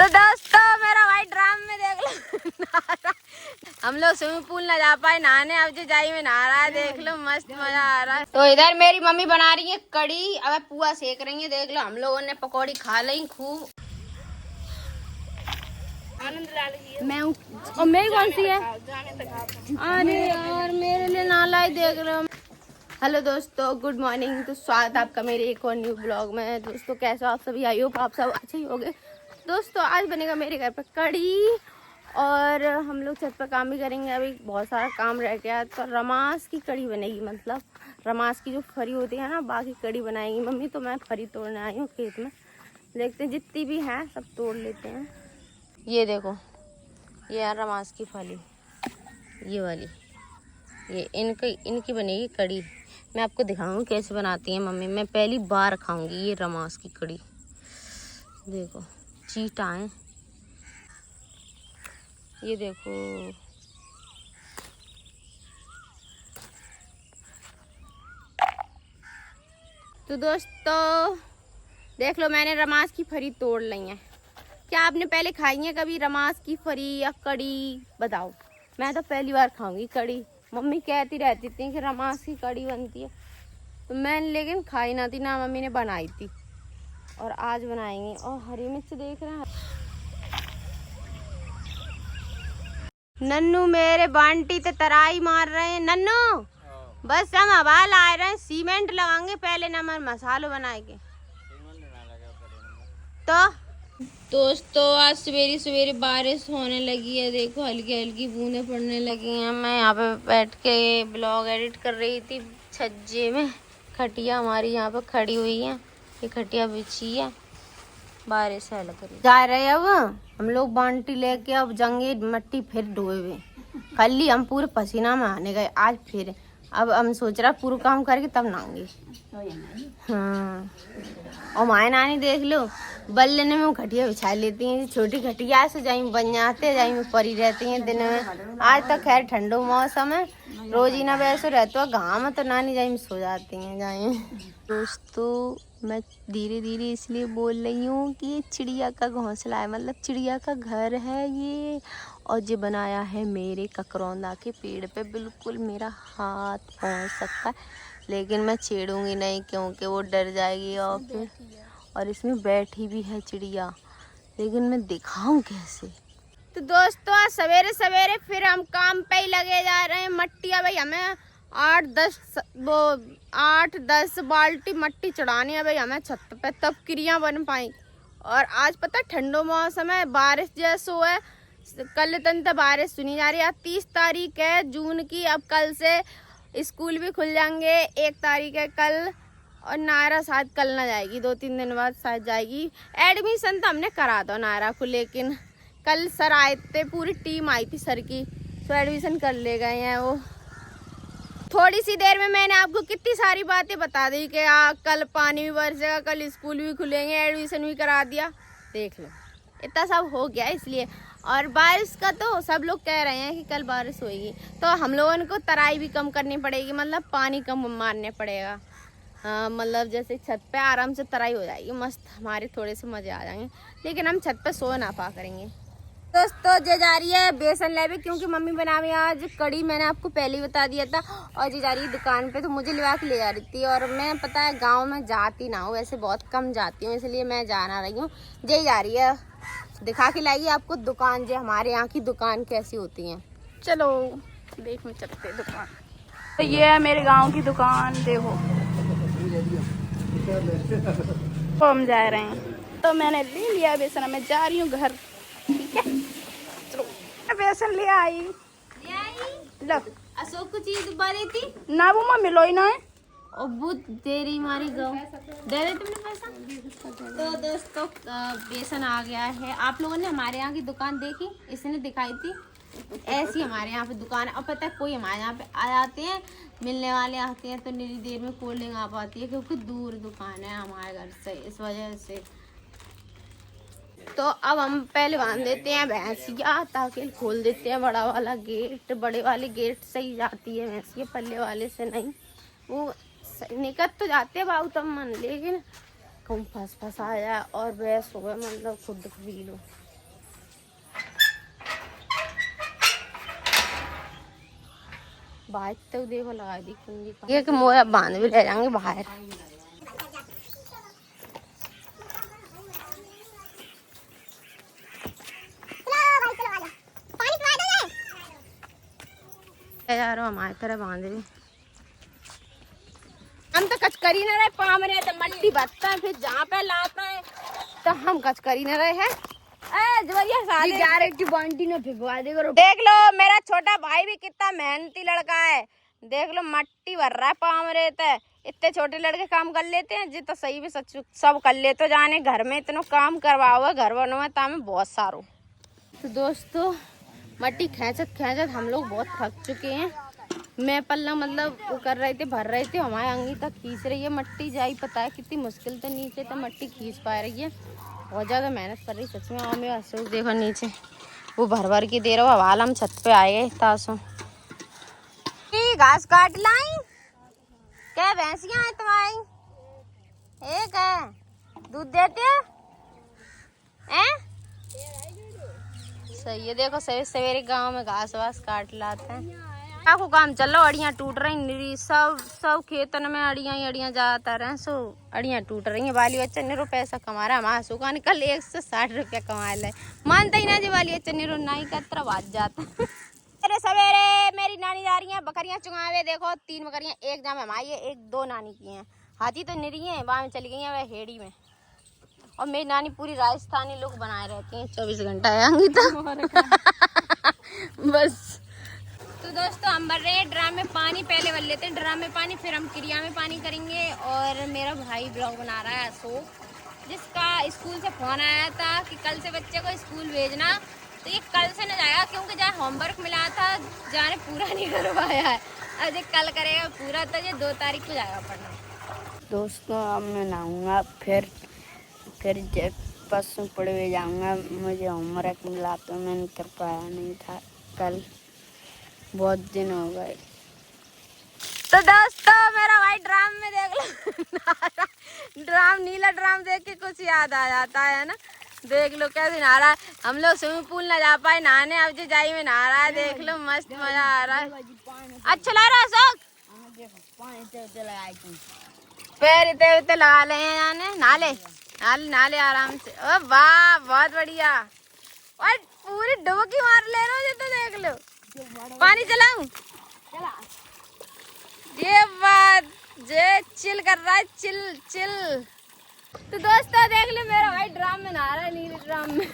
दोस्तों मेरा भाई ड्राम में देख लो हम लोग स्विमिंग पूल ना जा पाए नहाने, अब जो जाई में नहा रहा है, देख लो मस्त मजा आ रहा है। तो इधर मेरी मम्मी बना रही है कड़ी, अब पुआ सेक रही है, देख लो। हम लोगों ने पकौड़ी खा ली खूब। आनंद ला लीजिए। मैं और मेरी कौन सी है? अरे यार मेरे लिए ना लाई, देख रहे हो। हेलो दोस्तों, गुड मॉर्निंग। तो स्वागत आपका मेरे एक और न्यू ब्लॉग में। दोस्तों कैसे हो आप सभी? आई होप आप सब अच्छे ही होंगे। दोस्तों आज बनेगा मेरे घर पर कड़ी और हम लोग छत पर काम भी करेंगे। अभी बहुत सारा काम रह गया तो रमास की कड़ी बनेगी, मतलब रमास की जो फरी होती है ना, बाकी कड़ी बनाएगी मम्मी। तो मैं फरी तोड़ने आई हूँ खेत में, देखते हैं जितनी भी हैं सब तोड़ लेते हैं। ये देखो, ये यार रमास की फली, ये वाली, ये इनकी बनेगी कड़ी। मैं आपको दिखाऊंगी कैसे बनाती हैं मम्मी। मैं पहली बार खाऊंगी ये रमास की कड़ी। देखो चीटा है, ये देखो। तो दोस्तों देख लो, मैंने रमास की फरी तोड़ ली है। क्या आपने पहले खाई है कभी रमास की फरी या कड़ी? बताओ। मैं तो पहली बार खाऊंगी कड़ी। मम्मी कहती रहती थी कि रमास की कड़ी बनती है, तो मैंने लेकिन खाई ना थी ना, मम्मी ने बनाई थी। और आज बनाएंगे। और हरी मिर्च देख रहे हैं, नन्नू मेरे बांटी ते तराई मार रहे हैं। नन्नू बस हम हवा ला रहे हैं, सीमेंट लगाएंगे पहले, नमक मसालो बनाएंगे। तो दोस्तों आज सवेरे सवेरे बारिश होने लगी है, देखो हल्की हल्की बूंदें पड़ने लगी हैं। मैं यहाँ पे बैठ के ब्लॉग एडिट कर रही थी छज्जे में। खटिया हमारी यहाँ पे खड़ी हुई है, ये खटिया बिछी है, बारिश है लग रही। जा रहे अब हम लोग बांटी लेके, अब जंगे मट्टी फिर ढोए हुए। कल ही हम पूरे पसीना में आने गए, आज फिर अब हम सोच रहा पूरा काम करके तब नहाएंगे। हाँ और माए नानी देख लो बल्ले में खटिया बिछा लेती हैं, छोटी खटिया से जाई बन जाते, जाई में परी रहती हैं दिन में। आज तक खैर ठंडो मौसम है, रोज ही ना वैसे रहते हो गाँव में, तो नानी जाई में सो जाती हैं जाए। दोस्तों मैं धीरे धीरे इसलिए बोल रही हूँ कि ये चिड़िया का घोंसला है, मतलब चिड़िया का घर है ये। और ये बनाया है मेरे ककरौंदा के पेड़ पे, बिल्कुल मेरा हाथ पहुँच सकता है, लेकिन मैं छेड़ूंगी नहीं क्योंकि वो डर जाएगी। और फिर और इसमें बैठी भी है चिड़िया, लेकिन मैं दिखाऊं कैसे? तो दोस्तों आज सवेरे सवेरे फिर हम काम पे ही लगे जा रहे हैं। मट्टिया भाई हमें 8-10 बाल्टी मट्टी चढ़ानी है भाई हमें छत पे, तब क्रिया बन पाई। और आज पता ठंडो मौसम है, बारिश जैसो है। कल तक बारिश सुनी जा रही है। 30 तारीख है जून की, अब कल से स्कूल भी खुल जाएंगे। 1 तारीख है कल, और नायरा शायद कल ना जाएगी, 2-3 दिन बाद शायद जाएगी। एडमिशन तो हमने करा दो नायरा को, लेकिन कल सर आए थे, पूरी टीम आई थी सर की, तो एडमिशन कर ले गए हैं वो। थोड़ी सी देर में मैंने आपको कितनी सारी बातें बता दी कि कल पानी भी बरसेगा, कल स्कूल भी खुलेंगे, एडमिशन भी करा दिया। देख लो इतना सब हो गया इसलिए। और बारिश का तो सब लोग कह रहे हैं कि कल बारिश होगी, तो हम लोगों को तराई भी कम करनी पड़ेगी, मतलब पानी कम मारने पड़ेगा। मतलब जैसे छत पे आराम से तराई हो जाएगी मस्त, हमारे थोड़े से मजे आ जाएंगे, लेकिन हम छत पे सो ना पा करेंगे। दोस्तों जे जा रही है बेसन लेवे, क्योंकि मम्मी बना रही है आज कड़ी, मैंने आपको पहले ही बता दिया था। और जे जा रही है दुकान पे, तो मुझे लिवा के ले जा रही थी। और मैं पता है गाँव में जाती ना हूँ, वैसे बहुत कम जाती हूँ, इसलिए मैं जाना रही हूँ। जे जा रही है दिखा के लाएगी आपको दुकान, जो हमारे यहाँ की दुकान कैसी होती है। चलो देखने चलते दुकान। तो ये है मेरे गांव की दुकान, देखो तो हम जा रहे हैं। तो मैंने ले लिया बेसन, मैं जा रही हूँ घर, ठीक है। चलो बेसन ले आई। लो अशोक को चीज बड़ी थी ना, वो मैं मिलो ही ना है, और वो दे रही हमारी गौ, दे रहे तुमने पैसा। तो दोस्तों बेसन आ गया है। आप लोगों ने हमारे यहाँ की दुकान देखी, इसने दिखाई थी, ऐसी हमारे यहाँ पे दुकान है। और पता है कोई हमारे यहाँ पे आ जाते हैं, मिलने वाले आते हैं, तो निरी देर में कोल्ड ड्रिंक आ पाती है, क्योंकि दूर दुकान है हमारे घर से, इस वजह से। तो अब हम पहले बांध देते हैं भैंसिया, ताकि खोल देते हैं बड़ा वाला गेट। बड़े वाले गेट से ही जाती है भैंसिया, पल्ले वाले से नहीं। वो निकल तो जाते हैं बाबू तब मन, लेकिन कहूँ फंस आ जाए और बहस हो गए, मतलब खुद भी लो। बाइक तो देखो लगा दी कुंजी का। ये कि मोया बांध भी ले जाएंगे बाहर। यार हमारे तरह बांध भी हम तो कचकरी न रहे पाम रहे तो मट्टी बचता है फिर जहाँ पे लाता है तो हम कचकरी न रहे हैं। देख लो मेरा छोटा भाई भी कितना मेहनती लड़का है। देख लो मट्टी भर रहा है पाम रहे थे। इतने छोटे लड़के काम कर लेते हैं जी तो सही भी सच सब कर ले तो जाने घर में इतना काम करवाओ घर बनो में तामे बहुत सारो। तो दोस्तों मट्टी खींचत खींचत हम लोग बहुत थक चुके हैं। मैं पल्ला मतलब वो कर रहे थे भर रहे थे हमारे अंगी तक खींच रही है मट्टी। जाई पता है कितनी मुश्किल से नीचे तक मट्टी खींच पा रही है। बहुत ज़्यादा मेहनत कर रही सच में। और मैं अशोक देखो नीचे वो भर भर के दे रहा हूँ। हवाल हम छत पे आए गए तासों घास काट लाई। क्या भैंसियाँ हैं तुम्हारी? एक है दूध देते हैं? सही है। देखो सवेरे सवेरे गांव में घास वास काट लाते हैं। आपको काम चल रहा अड़ियाँ टूट रही सब खेतन में अड़ियाँ जाता रहे सो अड़ियाँ टूट रही हैं। बाली बच्चा ने पैसा कमा रहा हमारा सुखा ने कल 160 रुपया कमा ले मानता ही ना जी। बाली बच्चा ने नाई का तरह बाज जाता। अरे सवेरे मेरी नानी जा रही है बकरियां चुगावे। देखो 3 बकरियां एक जाम हमारी है एक 2 नानी की हैं। हाथी तो निरी है वहाँ में चली गई है वह हेड़ी में। और मेरी नानी पूरी राजस्थानी लोग बनाए रहती हैं 24 घंटा आएंगी तो बस। तो दोस्तों हम भर रहे हैं ड्राम में पानी। पहले भर लेते हैं ड्राम में पानी फिर हम क्रिया में पानी करेंगे। और मेरा भाई ब्लॉग बना रहा है अशोक जिसका स्कूल से फोन आया था कि कल से बच्चे को स्कूल भेजना। तो ये कल से न जाएगा क्योंकि जहाँ होमवर्क मिला था जाने पूरा नहीं करवाया है। अब ये कल करेगा पूरा तो ये 2 तारीख को जाएगा पढ़ने। दोस्तों अब मैं नहाऊंगा फिर जब परसों पढ़ने जाऊंगा। मुझे होमवर्क मिला तो मैंने कर पाया नहीं था कल बहुत दिन हो गए। तो दोस्तों मेरा भाई ड्राम में देख लो ड्राम नीला ड्राम देख के कुछ याद आ जाता है ना। देख लो कैसे नहा रहा है। हम लोग स्विमिंग पूल ना जा पाए नहाने अब जाई में नहा रहा है। देख लो मस्त मजा आ रहा है। अच्छा लग रहा है अशोक? पैर इतने लगा ले जाने नाले आराम से। ओ वाह बहुत बढ़िया। और पूरी डुबकी मार ले रहा हो तो देख लो। पानी चलाऊं? ये बात जे चिल कर रहा है चिल। तो दोस्तों देख लो मेरा भाई ड्राम में नहा रहा है नीले ड्राम में।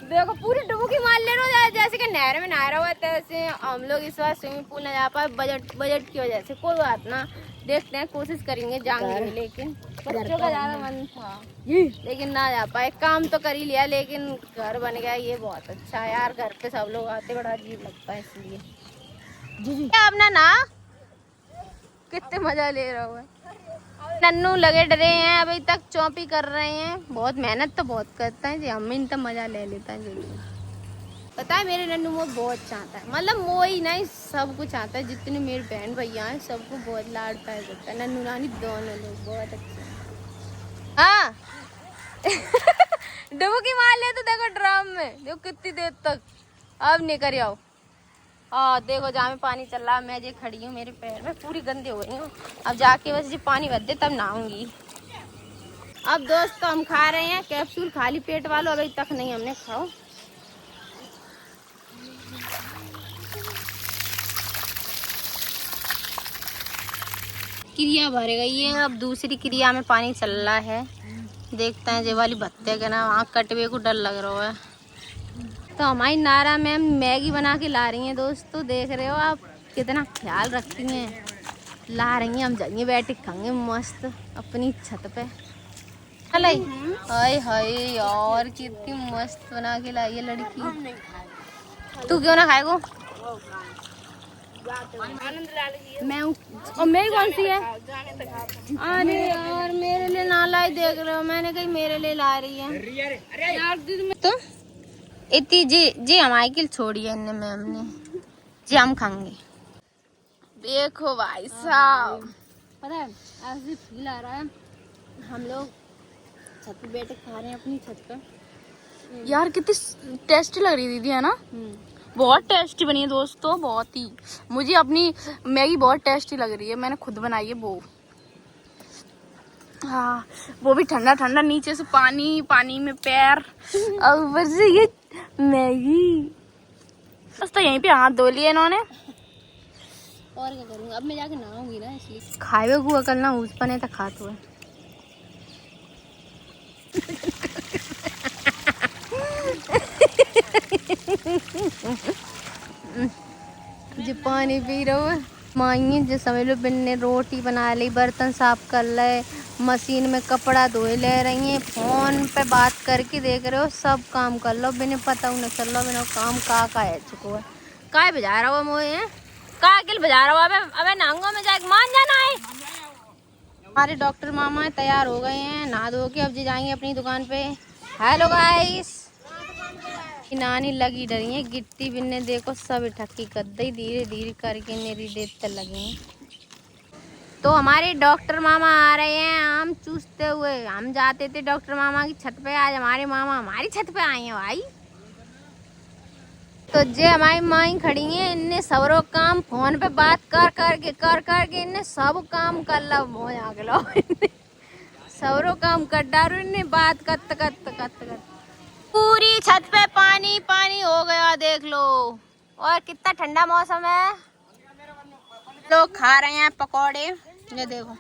देखो पूरी डुबकी मार ले रहा है जैसे कि नहर में नहा रहा हुआ। तैसे हम लोग इस बार स्विमिंग पूल ना जा पाए बजट की वजह से। कोई बात ना देखते हैं कोशिश करेंगे जाएंगे। लेकिन बच्चों का ज्यादा मन था लेकिन ना जा पाए। काम तो कर ही लिया लेकिन घर बन गया ये बहुत अच्छा है यार। घर पे सब लोग आते बड़ा अजीब लगता है इसलिए। जी अपना ना कितने मजा ले रहा हुआ। नन्नू लगे डरे हैं अभी तक चौंपी कर रहे हैं। बहुत मेहनत तो बहुत करता है जी हम इन तो मजा ले लेता है जरूर। पता है मेरे नन्नू वो बहुत चाहता है मतलब वो ही नहीं सब कुछ आता है। जितने मेरे बहन भैया हैं सबको बहुत लाड प्यार करता है। नन्नू नानी दोनों लोग बहुत अच्छे हैं। हाँ डुबकी मार ले तो देखो ड्राम में देखो कितनी देर तक। अब नहीं कर आओ। देखो जहाँ में पानी चल रहा है मैं जो खड़ी हूँ मेरे पैर में पूरी गंदी हो गई हूँ। अब जाके बस जी पानी भर दे तब नहाऊंगी। अब दोस्त हम खा रहे हैं कैप्सूल खाली पेट वालों। अभी तक नहीं हमने खाओ। क्रिया भर गई है अब दूसरी क्रिया में पानी चल रहा है। देखते हैं जे वाली भत्ते के ना वहाँ कटवे को डर लग रहा है। तो हमारी नारा मैम मैगी बना के ला रही हैं दोस्तों। देख रहे हो आप कितना ख्याल रखती हैं। ला रही हैं हम जाएंगे बैठे खाएंगे मस्त अपनी छत पे। हाय हाय यार कितनी मस्त बना के लाई है लड़की। तू क्यों ना खाएगो? मैं और मेरी कौन सी है? अरे यार मेरे लिए ना लाई। देख रहे हो मैंने कही मेरे लिए ला रही है। तो इतनी जी हमारी किल छोड़ी है इनने मैम ने जी हम खाएंगे। देखो भाई साहब पता है ऐसे फील आ रहा है हम लोग छत पे बैठे खा रहे हैं अपनी छत पर। यार कितनी टेस्टी लग रही दीदी है ना। बहुत टेस्टी बनी है दोस्तों, बहुत ही। मुझे अपनी मैगी बहुत टेस्टी लग रही है, मैंने खुद बनाई है वो। हाँ, वो भी ठंडा ठंडा, नीचे से पानी, पानी में पैर और ऊपर से ये मैगी। बस तो यहीं पे हाथ धो लिए इन्होंने। और क्या करूँगा, अब मैं जाके नहाऊंगी ना, इसलिए खाए हुआ कल ना उस पने तक खात हुए। जो पानी पी रहा है माई, जो समझ लो बिन्ने रोटी बना ली, बर्तन साफ कर ले, मशीन में कपड़ा धोए ले रही हैं, फोन पे बात करके देख रहे हो, सब काम कर लो, बिना पता न चल लो, बिना काम का है चुको है। काय बजा रहा हो मोए है, का अकेले बजा रहा हो? अबे नांगो में जाके मान जाना है। हमारे डॉक्टर मामा तैयार हो गए हैं नहा धो के, अब जी जाएंगे अपनी दुकान पे। हेलो गाइस, नानी लगी डरी है गिट्टी बिन्ने, देखो सब ठक्की कर दी, धीरे धीरे करके मेरी देते लगे। तो हमारे डॉक्टर मामा आ रहे हैं आम चूसते हुए। हम जाते थे डॉक्टर मामा की छत पे, आज हमारे मामा हमारी छत पे आए हैं भाई। तो जे हमारी माई खड़ी है, इनने सबरो काम फोन पे बात कर करके इनने सब काम कर लो, मोह आग लो सबरो काम कर डारो इनने, बात करते पूरी छत पे पानी पानी हो गया, देख लो। और कितना ठंडा मौसम है, लोग खा रहे हैं पकौड़े, ये देखो।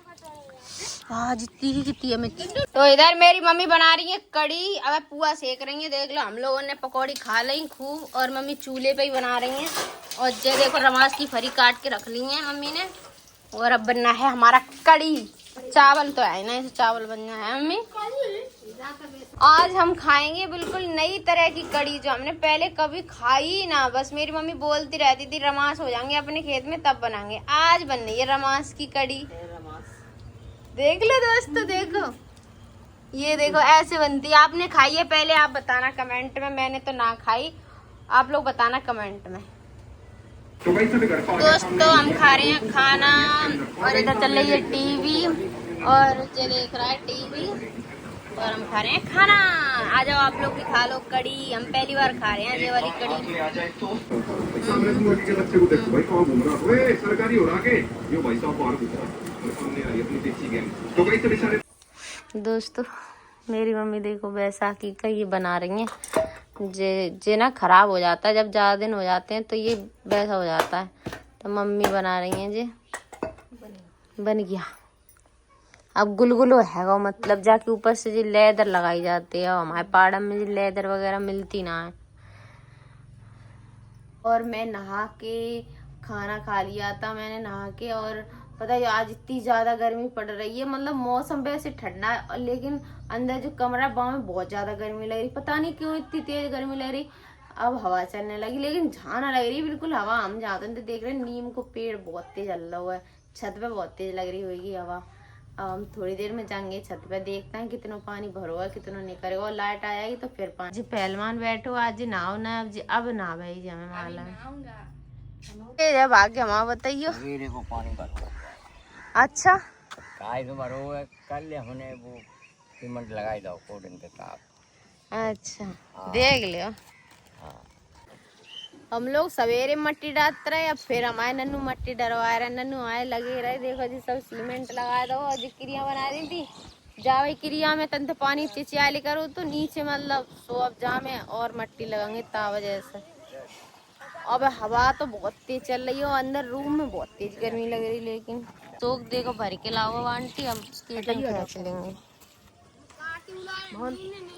हाँ, जितनी ही कितनी है मिर्ची। तो इधर मेरी मम्मी बना रही है कड़ी, अब पुआ सेक रही है, देख लो। हम लोगों ने पकौड़ी खा ली खूब, और मम्मी चूल्हे पे ही बना रही हैं। और ये देखो रमास की फरी काट के रख ली है मम्मी ने, और अब बनना है हमारा कड़ी। चावल तो है ना, चावल बनना है मम्मी। आज हम खाएंगे बिल्कुल नई तरह की कड़ी, जो हमने पहले कभी खाई ना। बस मेरी मम्मी बोलती रहती थी रमास हो जाएंगे अपने खेत में तब बनाएंगे। आज बन रही है रमास की कड़ी, देख लो दोस्तों, देखो ये देखो ऐसे बनती है। आपने खाई है पहले? आप बताना कमेंट में, मैंने तो ना खाई, आप लोग बताना कमेंट में। दोस्तों हम खा रहे हैं खाना, और इधर चल रही है टीवी, और ये देख रहा है टीवी, और हम खा रहे हैं खाना। आ जाओ आप लोग भी खा लो कड़ी, हम पहली बार खा रहे हैं ये वाली कड़ी। दोस्तों मेरी मम्मी देखो बैसाखी का ये बना रही हैं। जे ना खराब हो जाता है, जब ज़्यादा दिन हो जाते हैं तो ये वैसा हो जाता है, तो मम्मी बना रही हैं। जे बन गया, अब गुलगुलो है, मतलब जाके ऊपर से जो लेदर लगाई जाती है, हमारे पहाड़ में जो लेदर वगैरह मिलती ना है। और मैं नहा के खाना खा लिया था मैंने नहा के, और पता है आज इतनी ज्यादा गर्मी पड़ रही है, मतलब मौसम वैसे ठंडा है, लेकिन अंदर जो कमरा बाहर में बहुत ज्यादा गर्मी लग रही, पता नहीं क्यों इतनी तेज गर्मी लग रही। अब हवा चलने लगी, लेकिन झाना लग रही बिल्कुल हवा। हम जाते हैं तो देख रहे हैं नीम को पेड़ बहुत तेज हल रहा हुआ है, छत पे बहुत तेज लग रही होगी हवा। अब हम थोड़ी देर में जाएंगे छत पे, देखते हैं कितना पानी भरो है, कितना नहीं करेगा, और लाइट आ जाएगी तो फिर पानी। जी पहलवान बैठो आज नहाओ ना, अब ना भाई जी हमें माला जब आगे हम बताइयो। अच्छा कल हमने वो सीमेंट लगाई दो कोडिंग के साथ। अच्छा देख लियो। हम लोग सवेरे मट्टी डालते रहे, अब फिर हमारे नन्नू मट्टी डरवा रहे, नन्नू आए लगे रहे, देखो जी सब सीमेंट लगा दो, और जी क्रिया बना दी थी। जावे क्रिया में तंत पानी चिचियाली करो तो नीचे मतलब सो, अब जा में और मट्टी लगाएंगे ता वजह से। अब हवा तो बहुत तेज चल रही है, और अंदर रूम में बहुत तेज गर्मी लग रही, लेकिन तो देखो भर के लाओ आंटी, अब खींच लेंगे।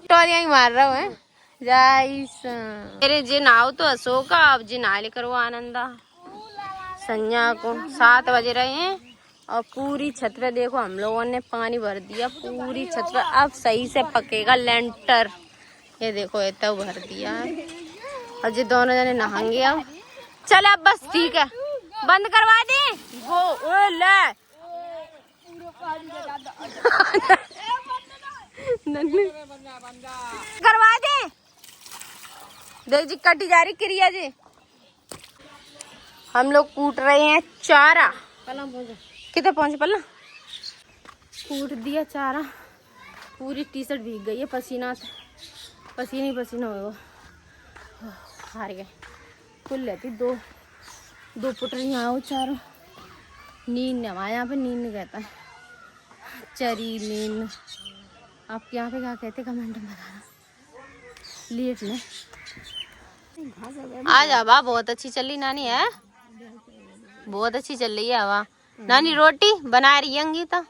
टोरिया ही मार रहा हूँ मेरे जे नाव तो अशोका, अब जी नाले करो आनंदा। संध्या को 7 बजे रहे हैं, और पूरी छत पे देखो हम लोगों ने पानी भर दिया पूरी छत पे। अब सही से पकेगा लेंटर, ये देखो ये तो भर दिया है, और जी दोनों जने नहाएंगे अब। चल अब बस ठीक है, बंद करवा दे वो। ओ ले करवा दे, देख जी कटी जा रही क्रिया जी। हम लोग कूट रहे हैं चारा, कितने पहुंचे पल्ला, कूट दिया चारा, पूरी टी शर्ट भीग गई है पसीना से, पसीना ही पसीना हो, हार गए। फुल रहती, दो दो पुटरियाँ आओ चारों। नींद हमारे यहाँ पे नींद कहता है, चरी नींद। आपके यहाँ पे क्या कहते कमेंट में बताना। लेट ले आज हवा बहुत अच्छी चल रही नानी है, बहुत अच्छी चल रही है हवा। नानी रोटी बना रही है तो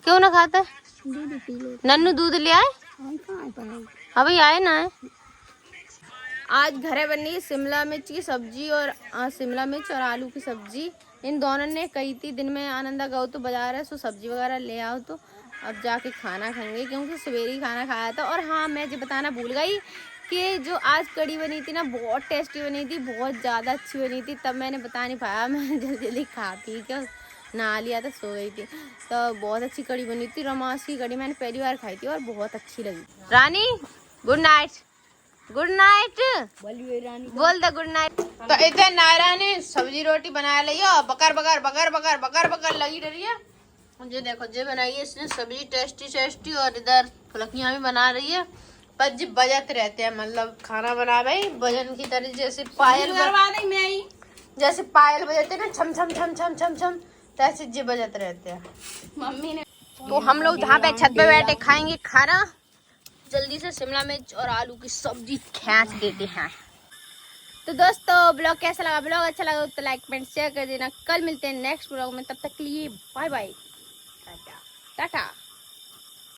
क्यों ना खाते? नन्नू दूध ले आए, अभी आए ना है। आज घरे बनी शिमला मिर्च की सब्जी और शिमला मिर्च और आलू की सब्जी। इन दोनों ने कही थी दिन में आनंदा गौ तो बाजार है, सो सब्जी वगैरह ले आओ, तो अब जाके खाना खाएंगे क्योंकि सवेरे ही खाना खाया था। और हाँ, मैं जो बताना भूल गई कि जो आज कड़ी बनी थी ना, बहुत टेस्टी बनी थी, बहुत ज़्यादा अच्छी बनी थी। तब मैंने बता नहीं पाया, मैं जल्दी जल्दी खा पी के नहा लिया था, सो गई थी। तो बहुत अच्छी कड़ी बनी थी, रमास की कड़ी मैंने पहली बार खाई थी और बहुत अच्छी लगी। रानी गुड नाइट, गुड नाइट बोल दे, गुड नाइट। तो इतने नायरा ने सब्जी रोटी बना ली है, बकर बकर बकर बकर बकर बकर लगी रही है। मुझे देखो जो बनाई है इसने सब्जी टेस्टी टेस्टी, और इधर फुलकियाँ भी बना रही है। पर जी बजत रहते हैं, मतलब खाना बना भाई वजन की तरह, जैसे पायल जैसे पायल बजाते ना, छम छम छम छम छम छम, तैसे जी बजत रहते हैं मम्मी ने। तो हम लोग जहाँ पे छत पे बैठे खाएंगे खाना, जल्दी से शिमला मिर्च और आलू की सब्जी खींच देते हैं। तो दोस्तों ब्लॉग कैसा लगा? ब्लॉग अच्छा लगा तो लाइक कमेंट शेयर कर देना। कल मिलते हैं नेक्स्ट ब्लॉग में, तब तक के लिए बाय बाय, टाटा टाटा।